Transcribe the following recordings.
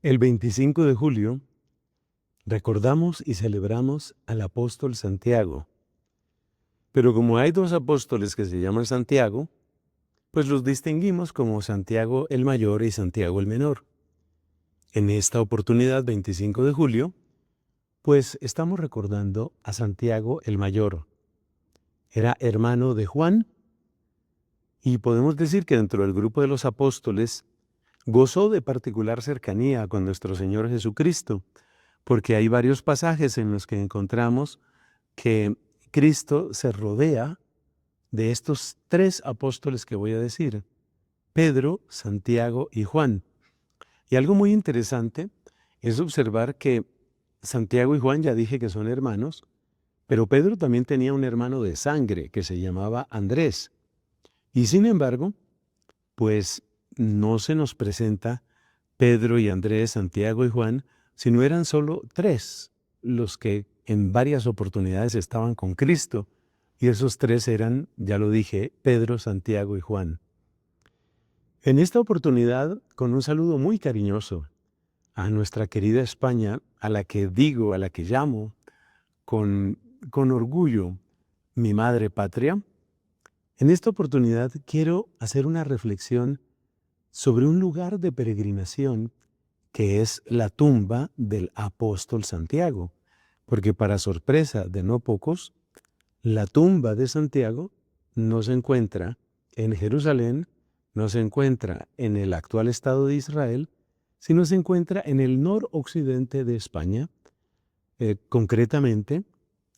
El 25 de julio recordamos y celebramos al apóstol Santiago. Pero como hay dos apóstoles que se llaman Santiago, pues los distinguimos como Santiago el Mayor y Santiago el Menor. En esta oportunidad, 25 de julio, pues estamos recordando a Santiago el Mayor. Era hermano de Juan y podemos decir que dentro del grupo de los apóstoles gozó de particular cercanía con nuestro Señor Jesucristo, porque hay varios pasajes en los que encontramos que Cristo se rodea de estos tres apóstoles que voy a decir: Pedro, Santiago y Juan. Y algo muy interesante es observar que Santiago y Juan, ya dije que son hermanos, pero Pedro también tenía un hermano de sangre que se llamaba Andrés. Y sin embargo, pues no se nos presenta Pedro y Andrés, Santiago y Juan, sino eran solo tres los que en varias oportunidades estaban con Cristo. Y esos tres eran, ya lo dije, Pedro, Santiago y Juan. En esta oportunidad, con un saludo muy cariñoso a nuestra querida España, a la que digo, a la que llamo con orgullo mi madre patria, en esta oportunidad quiero hacer una reflexión sobre un lugar de peregrinación que es la tumba del apóstol Santiago, porque para sorpresa de no pocos, la tumba de Santiago no se encuentra en Jerusalén, no se encuentra en el actual Estado de Israel, sino se encuentra en el noroccidente de España, concretamente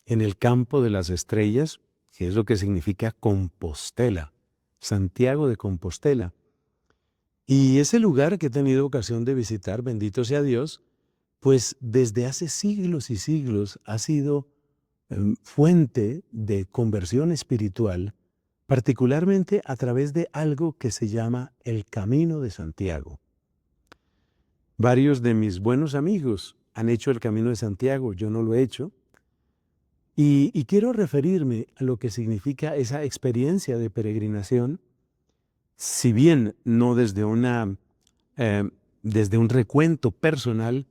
en el Campo de las Estrellas, que es lo que significa Compostela, Santiago de Compostela. Y ese lugar que he tenido ocasión de visitar, bendito sea Dios, pues desde hace siglos y siglos ha sido fuente de conversión espiritual, particularmente a través de algo que se llama el Camino de Santiago. Varios de mis buenos amigos han hecho el Camino de Santiago, yo no lo he hecho, y quiero referirme a lo que significa esa experiencia de peregrinación, si bien no desde desde un recuento personal,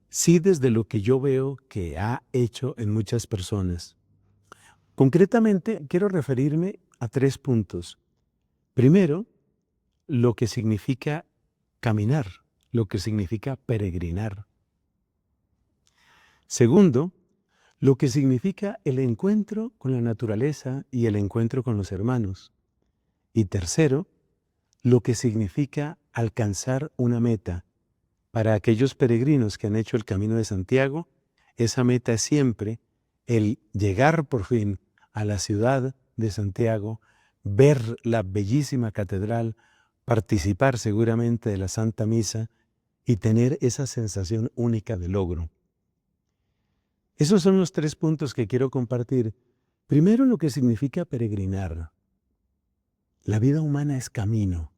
sí desde lo que yo veo que ha hecho en muchas personas. Concretamente, quiero referirme a tres puntos. Primero, lo que significa caminar, lo que significa peregrinar. Segundo, lo que significa el encuentro con la naturaleza y el encuentro con los hermanos. Y tercero, lo que significa alcanzar una meta. Para aquellos peregrinos que han hecho el Camino de Santiago, esa meta es siempre el llegar por fin a la ciudad de Santiago, ver la bellísima catedral, participar seguramente de la Santa Misa y tener esa sensación única de logro. Esos son los tres puntos que quiero compartir. Primero, lo que significa peregrinar. La vida humana es camino.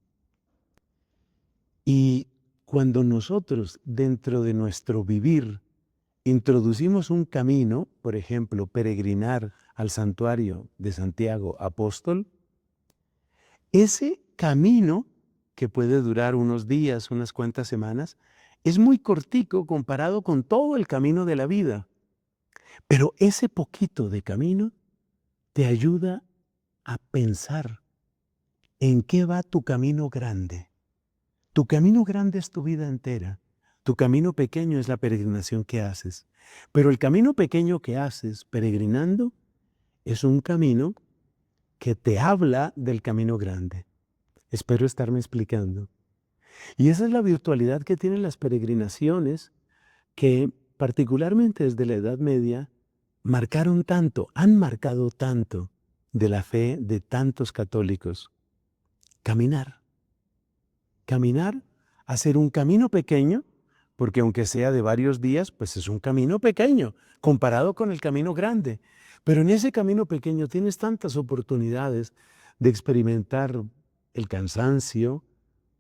Y cuando nosotros, dentro de nuestro vivir, introducimos un camino, por ejemplo, peregrinar al santuario de Santiago Apóstol, ese camino, que puede durar unos días, unas cuantas semanas, es muy cortico comparado con todo el camino de la vida. Pero ese poquito de camino te ayuda a pensar en qué va tu camino grande. Tu camino grande es tu vida entera. Tu camino pequeño es la peregrinación que haces. Pero el camino pequeño que haces peregrinando es un camino que te habla del camino grande. Espero estarme explicando. Y esa es la virtualidad que tienen las peregrinaciones que, particularmente desde la Edad Media, han marcado tanto de la fe de tantos católicos. Caminar. Caminar, hacer un camino pequeño, porque aunque sea de varios días, pues es un camino pequeño comparado con el camino grande. Pero en ese camino pequeño tienes tantas oportunidades de experimentar el cansancio,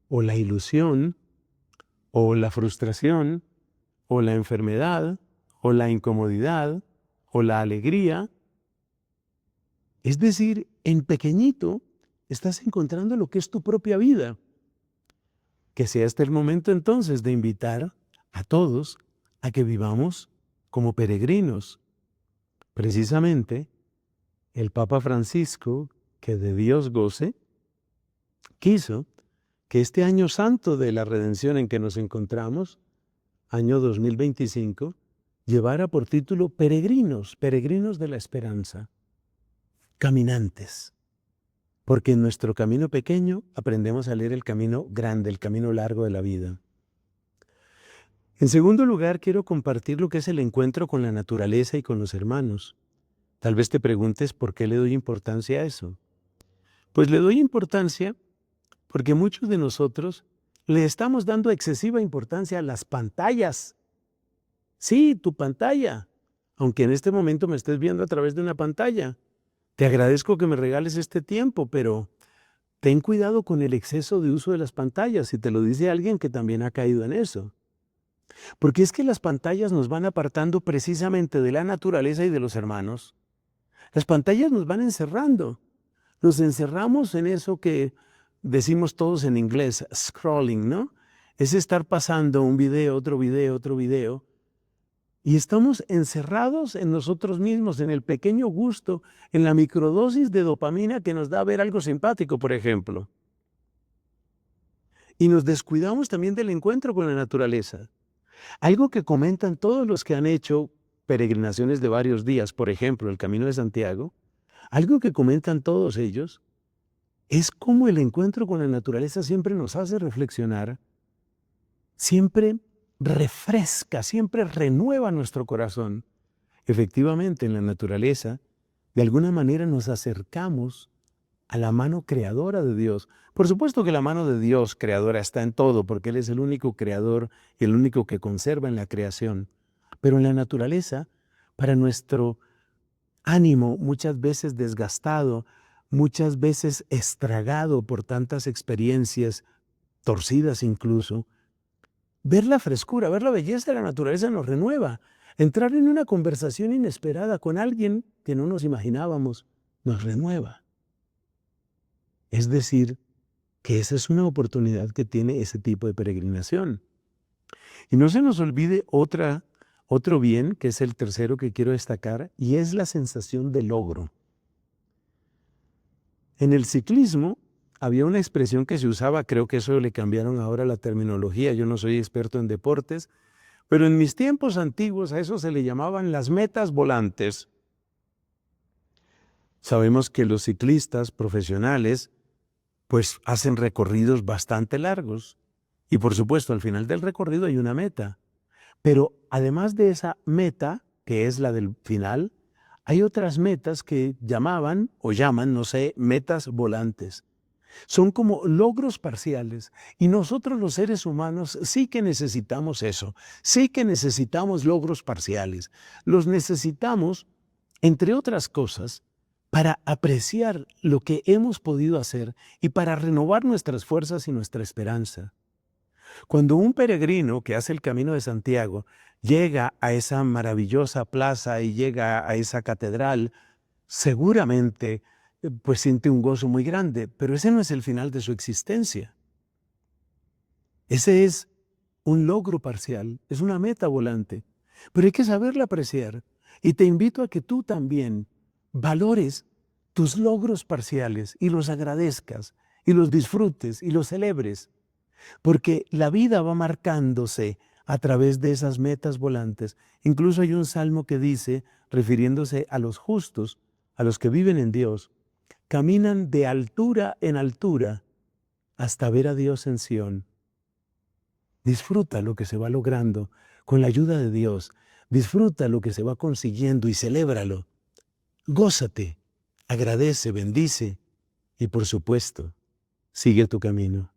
o la ilusión, o la frustración, o la enfermedad, o la incomodidad, o la alegría. Es decir, en pequeñito estás encontrando lo que es tu propia vida. Que sea este el momento entonces de invitar a todos, a que vivamos como peregrinos. Precisamente, el Papa Francisco, que de Dios goce, quiso que este año santo de la redención en que nos encontramos, año 2025, llevara por título Peregrinos, peregrinos de la esperanza, caminantes. Porque en nuestro camino pequeño aprendemos a leer el camino grande, el camino largo de la vida. En segundo lugar, quiero compartir lo que es el encuentro con la naturaleza y con los hermanos. Tal vez te preguntes por qué le doy importancia a eso. Pues le doy importancia porque muchos de nosotros le estamos dando excesiva importancia a las pantallas. Sí, tu pantalla, aunque en este momento me estés viendo a través de una pantalla. Te agradezco que me regales este tiempo, pero ten cuidado con el exceso de uso de las pantallas, y te lo dice alguien que también ha caído en eso. Porque es que las pantallas nos van apartando precisamente de la naturaleza y de los hermanos. Las pantallas nos van encerrando. Nos encerramos en eso que decimos todos en inglés, scrolling, ¿no? Es estar pasando un video, otro video, otro video. Y estamos encerrados en nosotros mismos, en el pequeño gusto, en la microdosis de dopamina que nos da ver algo simpático, por ejemplo. Y nos descuidamos también del encuentro con la naturaleza. Algo que comentan todos los que han hecho peregrinaciones de varios días, por ejemplo, el Camino de Santiago, algo que comentan todos ellos es cómo el encuentro con la naturaleza siempre nos hace reflexionar, siempre refresca, siempre renueva nuestro corazón. Efectivamente, en la naturaleza, de alguna manera nos acercamos a la mano creadora de Dios. Por supuesto que la mano de Dios creadora está en todo, porque Él es el único creador y el único que conserva en la creación. Pero en la naturaleza, para nuestro ánimo muchas veces desgastado, muchas veces estragado por tantas experiencias, torcidas incluso, ver la frescura, ver la belleza de la naturaleza nos renueva. Entrar en una conversación inesperada con alguien que no nos imaginábamos nos renueva. Es decir, que esa es una oportunidad que tiene ese tipo de peregrinación. Y no se nos olvide otro bien, que es el tercero que quiero destacar, y es la sensación de logro. En el ciclismo había una expresión que se usaba, creo que eso le cambiaron ahora la terminología, yo no soy experto en deportes, pero en mis tiempos antiguos a eso se le llamaban las metas volantes. Sabemos que los ciclistas profesionales pues hacen recorridos bastante largos y por supuesto al final del recorrido hay una meta. Pero además de esa meta, que es la del final, hay otras metas que llamaban o llaman, no sé, metas volantes. Son como logros parciales y nosotros los seres humanos sí que necesitamos eso, sí que necesitamos logros parciales. Los necesitamos, entre otras cosas, para apreciar lo que hemos podido hacer y para renovar nuestras fuerzas y nuestra esperanza. Cuando un peregrino que hace el Camino de Santiago llega a esa maravillosa plaza y llega a esa catedral, seguramente pues siente un gozo muy grande, pero ese no es el final de su existencia. Ese es un logro parcial, es una meta volante, pero hay que saberla apreciar. Y te invito a que tú también valores tus logros parciales y los agradezcas y los disfrutes y los celebres. Porque la vida va marcándose a través de esas metas volantes. Incluso hay un salmo que dice, refiriéndose a los justos, a los que viven en Dios, caminan de altura en altura hasta ver a Dios en Sión. Disfruta lo que se va logrando con la ayuda de Dios. Disfruta lo que se va consiguiendo y celébralo. Gózate, agradece, bendice y por supuesto, sigue tu camino.